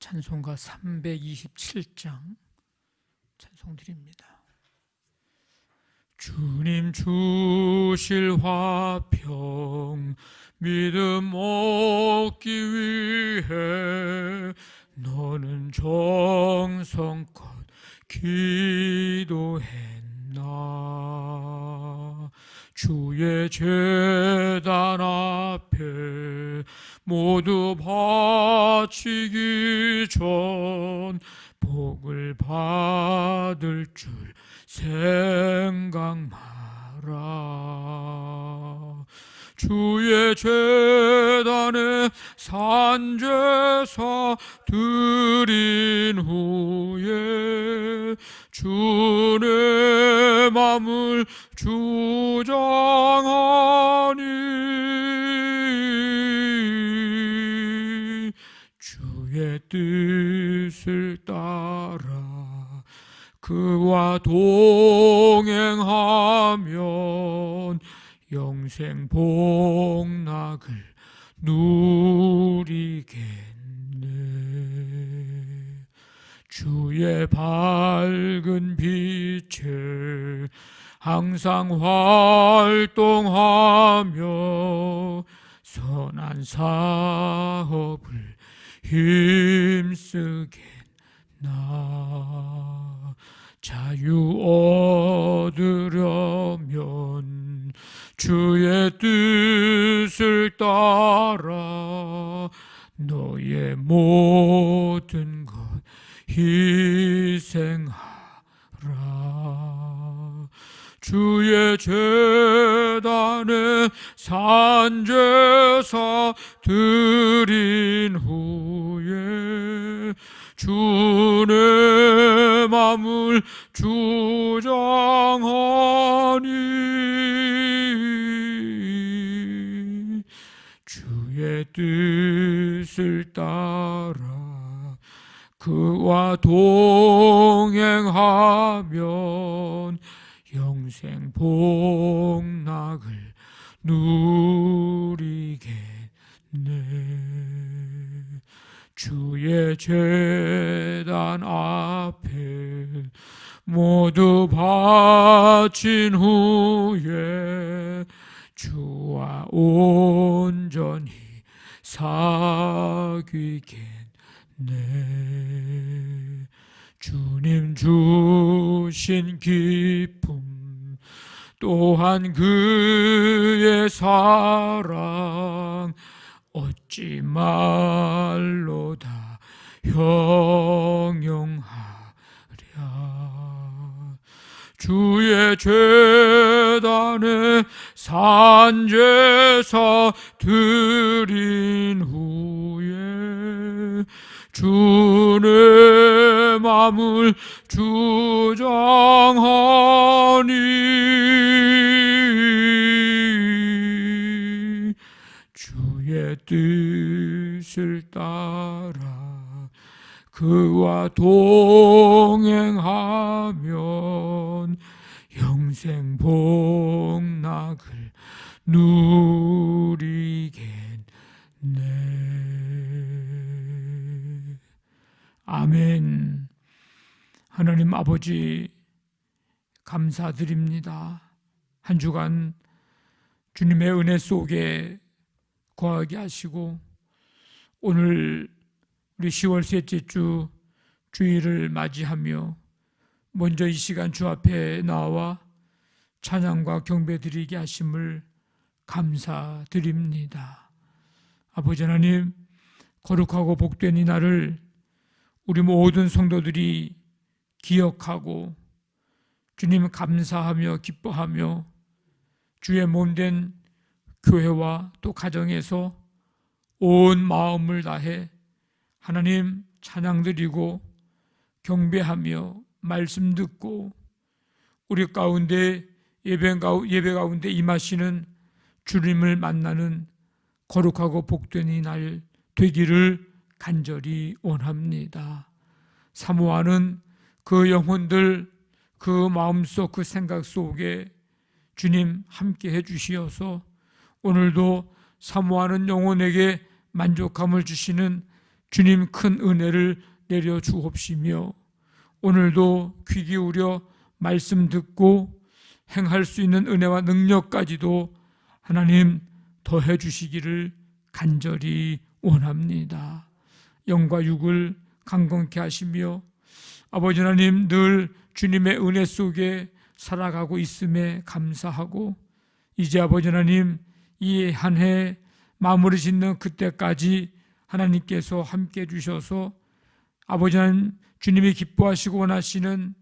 찬송가 327장 찬송 드립니다. 주님 주실 화평 믿음 얻기 위해 너는 정성껏 기도했나. 주의 제단 앞에 모두 바치기 전 복을 받을 줄 생각 마라. 주의 제단에 산제사 드린 후에 주의 맘을 주장하니 주의 뜻을 따라 그와 동행하면 영생 복락을 누리겠네. 주의 밝은 빛에 항상 활동하며 선한 사업을 힘쓰겠나. 자유 얻으려면 주의 뜻을 따라 너의 모든 것 희생하라. 주의 제단에 산제사 드린 후에 주의 맘을 주장하니 주의 뜻을 따라 그와 동행하면 영생 복락을 누리겠네. 주의 제단 앞에 모두 바친 후에 주와 온전히 사귀겠네. 주님 주신 기쁨 또한 그의 사랑 어찌 말로 다 형용하랴. 주의 제단에 산제사 드린 후에 주의 맘을 주장하니 주의 뜻을 따라 그와 동행하면 영생 복락을 누리겠네. 아멘. 하나님 아버지 감사드립니다. 한 주간 주님의 은혜 속에 거하게 하시고 오늘 우리 10월 셋째 주 주일을 맞이하며 먼저 이 시간 주 앞에 나와 찬양과 경배 드리게 하심을 감사드립니다. 아버지 하나님, 거룩하고 복된 이 날을 우리 모든 성도들이 기억하고 주님 감사하며 기뻐하며 주의 몸된 교회와 또 가정에서 온 마음을 다해 하나님 찬양 드리고 경배하며 말씀 듣고 우리 가운데 예배 가운데 임하시는 주님을 만나는 거룩하고 복된 이 날 되기를 간절히 원합니다. 사모하는 그 영혼들, 그 마음속 그 생각 속에 주님 함께 해주시어서 오늘도 사모하는 영혼에게 만족함을 주시는 주님 큰 은혜를 내려 주옵시며 오늘도 귀 기울여 말씀 듣고 행할 수 있는 은혜와 능력까지도 하나님 더해 주시기를 간절히 원합니다. 영과 육을 강건케 하시며 아버지 하나님 늘 주님의 은혜 속에 살아가고 있음에 감사하고 이제 아버지 하나님 이 한 해 마무리 짓는 그때까지 하나님께서 함께 해주셔서 아버지 하나님 주님이 기뻐하시고 원하시는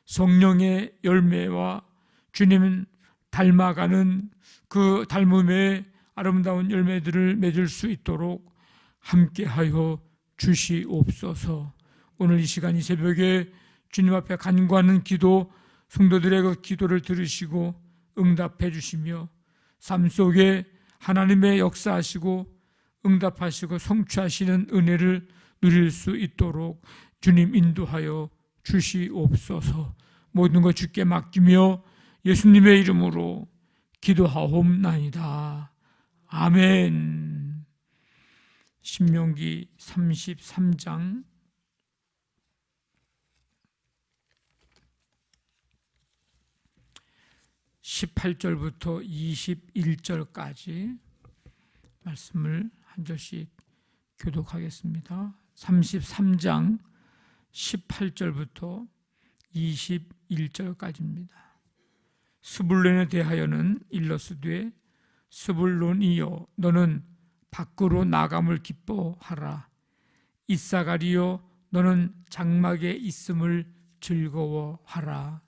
성령의 열매와 주님 닮아가는 그 닮음의 아름다운 열매들을 맺을 수 있도록 함께하여 주시옵소서. 오늘 이 시간 이 새벽에 주님 앞에 간구하는 기도 성도들의 그 기도를 들으시고 응답해 주시며 삶 속에 하나님의 역사하시고 응답하시고 성취하시는 은혜를 누릴 수 있도록 주님 인도하여 주시옵소서. 모든 것 주께 맡기며 예수님의 이름으로 기도하옵나이다. 아멘. 신명기 33장 18절부터 21절까지 말씀을 한 절씩 교독하겠습니다. 33장 18절부터 21절까지입니다. 스불론에 대하여는 일러스되 스불론이여 너는 밖으로 나감을 기뻐하라. 이사가리여 너는 장막에 있음을 즐거워하라.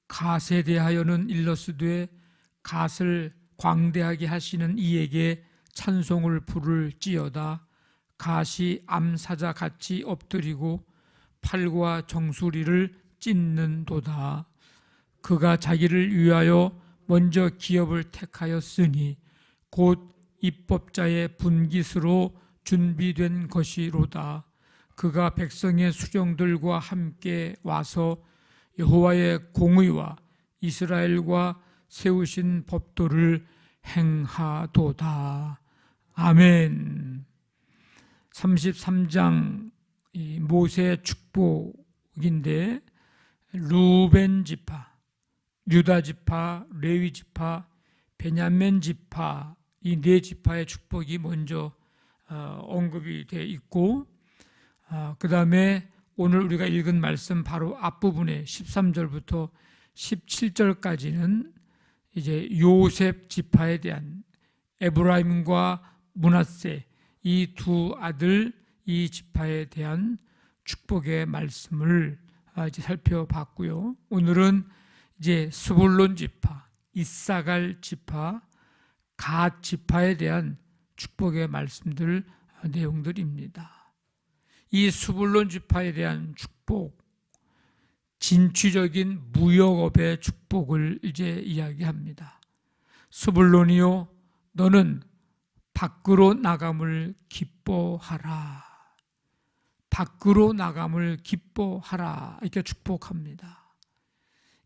갓에 대하여는 일러스되 갓을 광대하게 하시는 이에게 찬송을 부를지어다. 갓이 암사자 같이 엎드리고 팔과 정수리를 찢는도다. 그가 자기를 위하여 먼저 기업을 택하였으니 곧 입법자의 분깃으로 준비된 것이로다. 그가 백성의 수령들과 함께 와서 여호와의 공의와 이스라엘과 세우신 법도를 행하도다. 아멘. 33장 모세의 축복인데 루벤 지파, 유다 지파, 레위 지파, 베냐민 지파 이 네 지파의 축복이 먼저 언급이 되어 있고 그 다음에 오늘 우리가 읽은 말씀 바로 앞부분에 13절부터 17절까지는 이제 요셉 지파에 대한 에브라임과 므낫세 이 두 아들 이 지파에 대한 축복의 말씀을 이제 살펴봤고요. 오늘은 이제 스불론 지파, 이사갈 지파, 갓 지파에 대한 축복의 말씀들 내용들입니다. 이 스불론 지파에 대한 축복, 진취적인 무역업의 축복을 이제 이야기합니다. 스불론이요 너는 밖으로 나감을 기뻐하라. 밖으로 나감을 기뻐하라. 이렇게 축복합니다.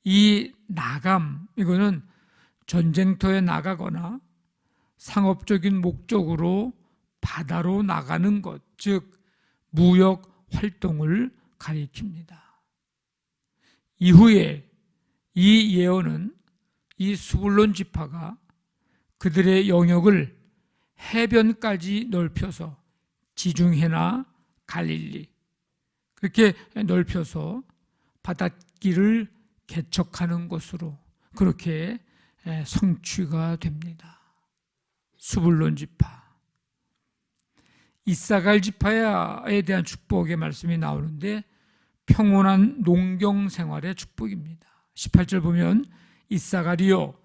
이 나감, 이거는 전쟁터에 나가거나 상업적인 목적으로 바다로 나가는 것, 즉 무역 활동을 가리킵니다. 이후에 이 예언은 이 스불론 지파가 그들의 영역을 해변까지 넓혀서 지중해나 갈릴리 그렇게 넓혀서 바닷길을 개척하는 것으로 그렇게 성취가 됩니다. 스불론 지파. 이사갈 지파에 대한 축복의 말씀이 나오는데 평온한 농경 생활의 축복입니다. 18절 보면 이사갈이여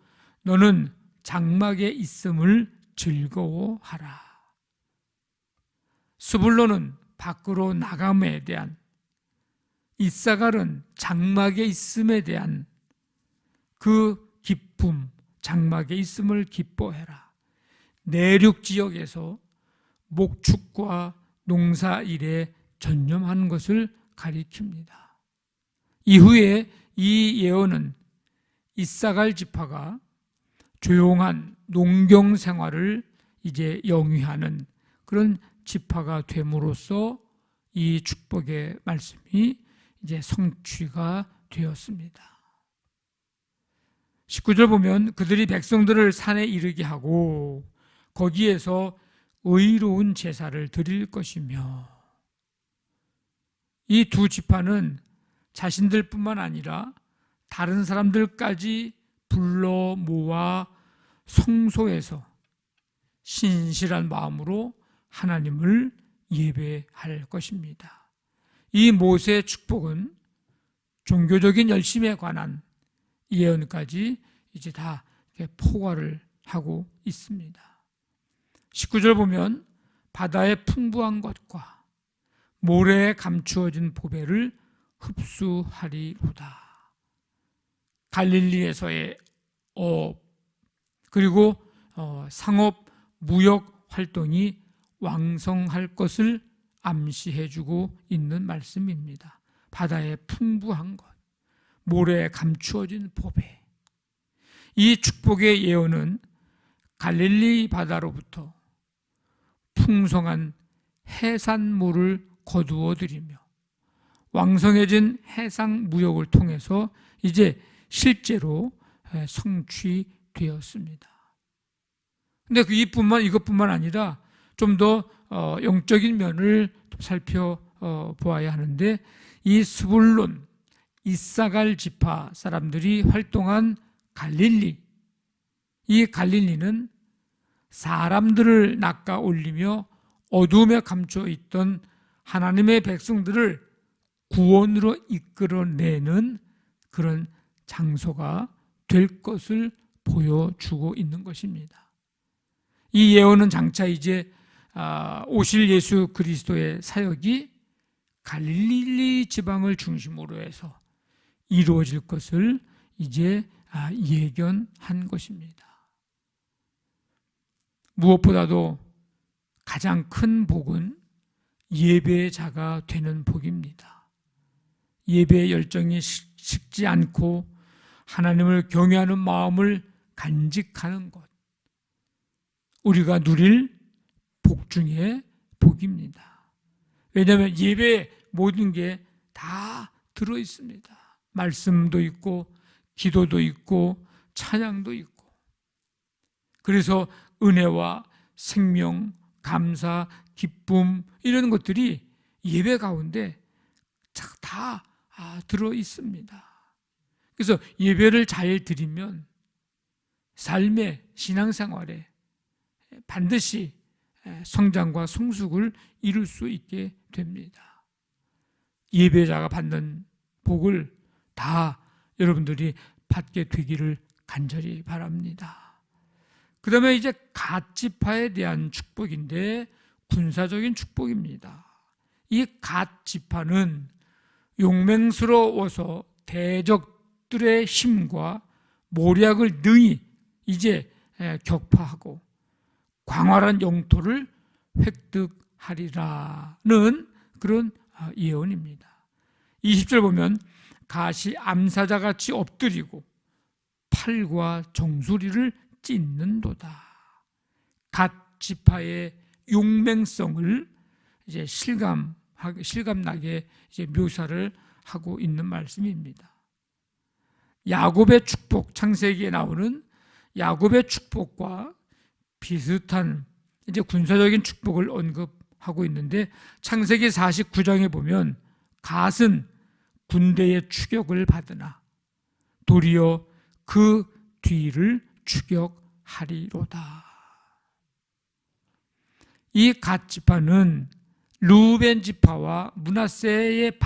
너는 장막에 있음을 즐거워하라. 스불론은 밖으로 나감에 대한, 이사갈은 장막에 있음에 대한 그 기쁨, 장막에 있음을 기뻐해라. 내륙 지역에서 목축과 농사일에 전념하는 것을 가리킵니다. 이후에 이 예언은 이사갈 지파가 조용한 농경 생활을 이제 영위하는 그런 지파가 됨으로써 이 축복의 말씀이 이제 성취가 되었습니다. 19절 보면 그들이 백성들을 산에 이르게 하고 거기에서 의로운 제사를 드릴 것이며, 이 두 지파는 자신들뿐만 아니라 다른 사람들까지 불러 모아 성소에서 신실한 마음으로 하나님을 예배할 것입니다. 이 모세의 축복은 종교적인 열심에 관한 예언까지 이제 다 포괄을 하고 있습니다. 19절 보면 바다의 풍부한 것과 모래에 감추어진 보배를 흡수하리로다. 갈릴리에서의 어업 그리고 상업 무역 활동이 왕성할 것을 암시해주고 있는 말씀입니다. 바다의 풍부한 것, 모래에 감추어진 보배. 이 축복의 예언은 갈릴리 바다로부터 풍성한 해산물을 거두어 들이며 왕성해진 해상 무역을 통해서 이제 실제로 성취되었습니다. 근데 이것뿐만 아니라 좀 더 영적인 면을 살펴보아야 하는데, 이 스불론, 이사갈 지파 사람들이 활동한 갈릴리, 이 갈릴리는 사람들을 낚아 올리며 어둠에 감춰 있던 하나님의 백성들을 구원으로 이끌어내는 그런 장소가 될 것을 보여주고 있는 것입니다. 이 예언은 장차 이제 오실 예수 그리스도의 사역이 갈릴리 지방을 중심으로 해서 이루어질 것을 이제 예견한 것입니다. 무엇보다도 가장 큰 복은 예배자가 되는 복입니다. 예배의 열정이 식지 않고 하나님을 경외하는 마음을 간직하는 것, 우리가 누릴 복 중에 복입니다. 왜냐하면 예배에 모든 게 다 들어있습니다. 말씀도 있고 기도도 있고 찬양도 있고, 그래서 은혜와 생명, 감사, 기쁨 이런 것들이 예배 가운데 다 들어있습니다. 그래서 예배를 잘 드리면 삶의 신앙생활에 반드시 성장과 성숙을 이룰 수 있게 됩니다. 예배자가 받는 복을 다 여러분들이 받게 되기를 간절히 바랍니다. 그 다음에 이제 갓 지파에 대한 축복인데 군사적인 축복입니다. 이 갓 지파는 용맹스러워서 대적들의 힘과 모략을 능히 이제 격파하고 광활한 영토를 획득하리라는 그런 예언입니다. 20절 보면 갓이 암사자같이 엎드리고 팔과 정수리를 찢는도다. 갓 지파의 용맹성을 이제 실감나게 이제 묘사를 하고 있는 말씀입니다. 야곱의 축복, 창세기에 나오는 야곱의 축복과 비슷한 이제 군사적인 축복을 언급하고 있는데, 창세기 49장에 보면 갓은 군대의 추격을 받으나 도리어 그 뒤를 추격하리로다. 이 갓 지파는 르우벤 지파와 므낫세의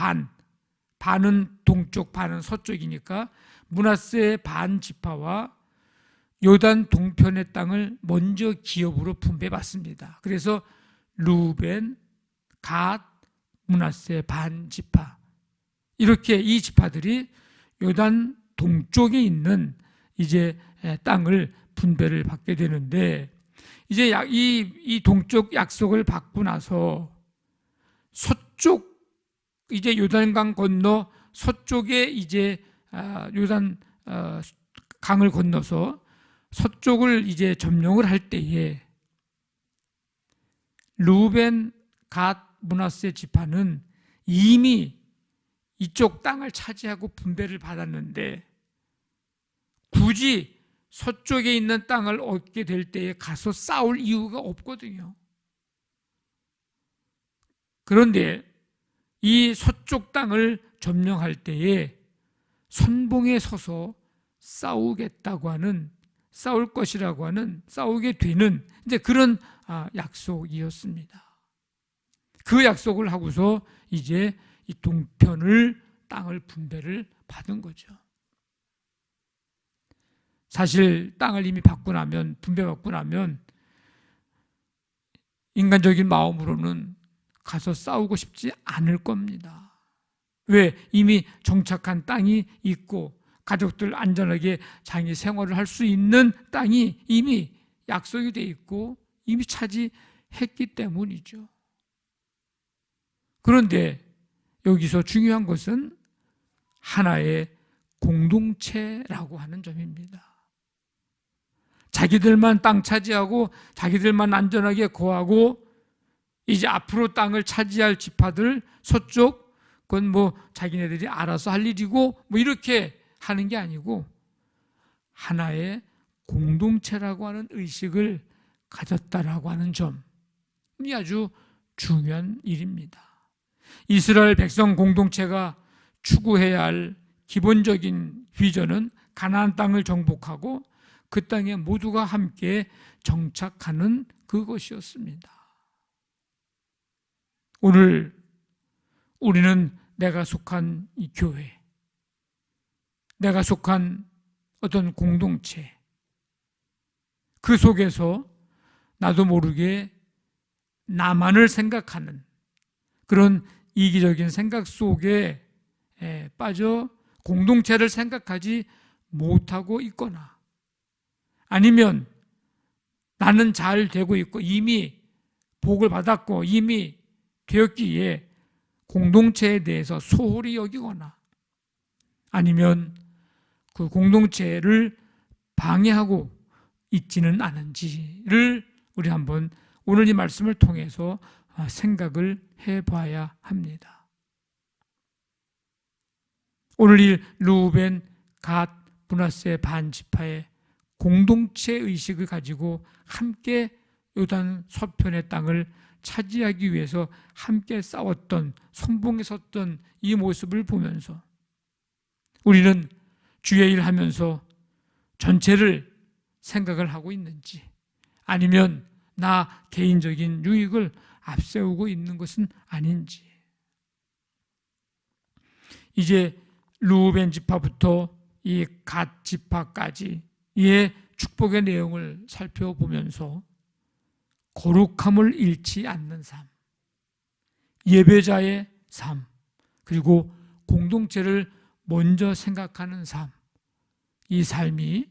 반은 동쪽, 반은 서쪽이니까 므낫세의 반 지파와 요단 동편의 땅을 먼저 기업으로 분배받습니다. 그래서 르우벤, 갓, 므낫세 반 지파, 이렇게 이 지파들이 요단 동쪽에 있는 이제 땅을 분배를 받게 되는데, 이제 이 동쪽 약속을 받고 나서 서쪽 이제 요단강 건너 서쪽에 이제 요단 강을 건너서 서쪽을 이제 점령을 할 때에 르우벤, 갓, 므낫세 지파는 이미 이쪽 땅을 차지하고 분배를 받았는데 굳이 서쪽에 있는 땅을 얻게 될 때에 가서 싸울 이유가 없거든요. 그런데 이 서쪽 땅을 점령할 때에 선봉에 서서 싸우겠다고 하는, 싸울 것이라고 하는, 싸우게 되는 이제 그런 약속이었습니다. 그 약속을 하고서 이제 이 동편을 땅을 분배를 받은 거죠. 사실 땅을 이미 받고 나면, 분배받고 나면 인간적인 마음으로는 가서 싸우고 싶지 않을 겁니다. 왜? 이미 정착한 땅이 있고 가족들 안전하게 장기 생활을 할 수 있는 땅이 이미 약속이 돼 있고 이미 차지했기 때문이죠. 그런데 여기서 중요한 것은 하나의 공동체라고 하는 점입니다. 자기들만 땅 차지하고 자기들만 안전하게 거하고 이제 앞으로 땅을 차지할 지파들 서쪽 그건 뭐 자기네들이 알아서 할 일이고 뭐 이렇게 하는 게 아니고 하나의 공동체라고 하는 의식을 가졌다라고 하는 점이 아주 중요한 일입니다. 이스라엘 백성 공동체가 추구해야 할 기본적인 비전은 가나안 땅을 정복하고 그 땅에 모두가 함께 정착하는 그것이었습니다. 오늘 우리는 내가 속한 이 교회, 내가 속한 어떤 공동체, 그 속에서 나도 모르게 나만을 생각하는 그런 이기적인 생각 속에 빠져 공동체를 생각하지 못하고 있거나 아니면 나는 잘 되고 있고 이미 복을 받았고 이미 되었기에 공동체에 대해서 소홀히 여기거나 아니면 그 공동체를 방해하고 있지는 않은지를 우리 한번 오늘 이 말씀을 통해서 생각을 해봐야 합니다. 오늘 이 르우벤, 갓, 므낫세 반지파의 공동체 의식을 가지고 함께 요단 서편의 땅을 차지하기 위해서 함께 싸웠던, 선봉에 섰던 이 모습을 보면서 우리는 주의 일 하면서 전체를 생각을 하고 있는지 아니면 나 개인적인 유익을 앞세우고 있는 것은 아닌지. 이제 르우벤 지파부터 이 갓 지파까지 이의 축복의 내용을 살펴보면서 거룩함을 잃지 않는 삶, 예배자의 삶, 그리고 공동체를 먼저 생각하는 삶, 이 삶이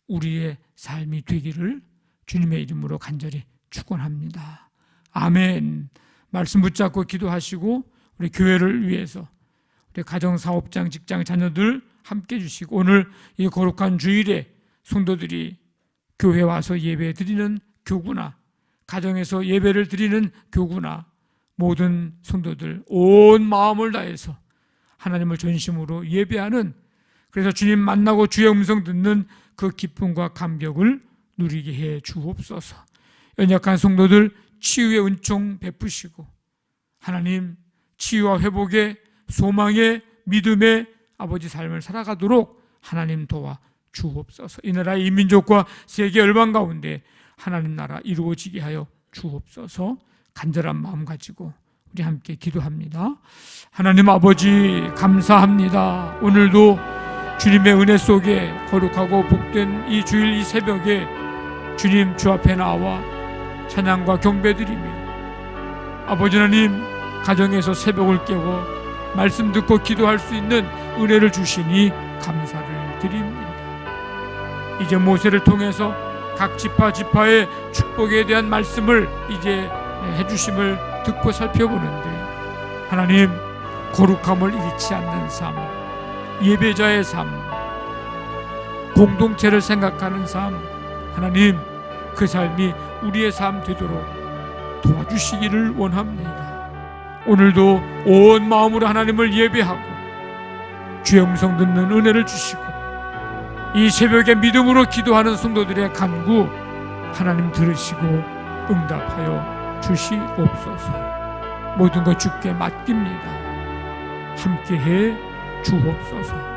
우리의 삶이 되기를 주님의 이름으로 간절히 축원합니다. 아멘. 말씀 붙잡고 기도하시고 우리 교회를 위해서 우리 가정, 사업장, 직장, 자녀들 함께 해주시고 오늘 이 거룩한 주일에 성도들이 교회 와서 예배 드리는 교구나 가정에서 예배를 드리는 교구나 모든 성도들 온 마음을 다해서 하나님을 전심으로 예배하는, 그래서 주님 만나고 주의 음성 듣는 그 기쁨과 감격을 누리게 해 주옵소서. 연약한 성도들 치유의 은총 베푸시고 하나님 치유와 회복의 소망의 믿음의 아버지 삶을 살아가도록 하나님 도와 주옵소서. 이 나라의 이 민족과 세계 열방 가운데 하나님 나라 이루어지게 하여 주옵소서. 간절한 마음 가지고 우리 함께 기도합니다. 하나님 아버지 감사합니다. 오늘도 주님의 은혜 속에 거룩하고 복된 이 주일 이 새벽에 주님 주 앞에 나와 찬양과 경배드리며 아버지 하나님 가정에서 새벽을 깨워 말씀 듣고 기도할 수 있는 은혜를 주시니 감사를 드립니다. 이제 모세를 통해서 각 지파의 축복에 대한 말씀을 이제 해주심을 듣고 살펴보는데 하나님, 거룩함을 잃지 않는 삶, 예배자의 삶, 공동체를 생각하는 삶, 하나님, 그 삶이 우리의 삶 되도록 도와주시기를 원합니다. 오늘도 온 마음으로 하나님을 예배하고 주의 음성 듣는 은혜를 주시고, 이 새벽에 믿음으로 기도하는 성도들의 간구 하나님 들으시고 응답하여 주시옵소서. 모든 것 주께 맡깁니다. 함께해 주옵소서.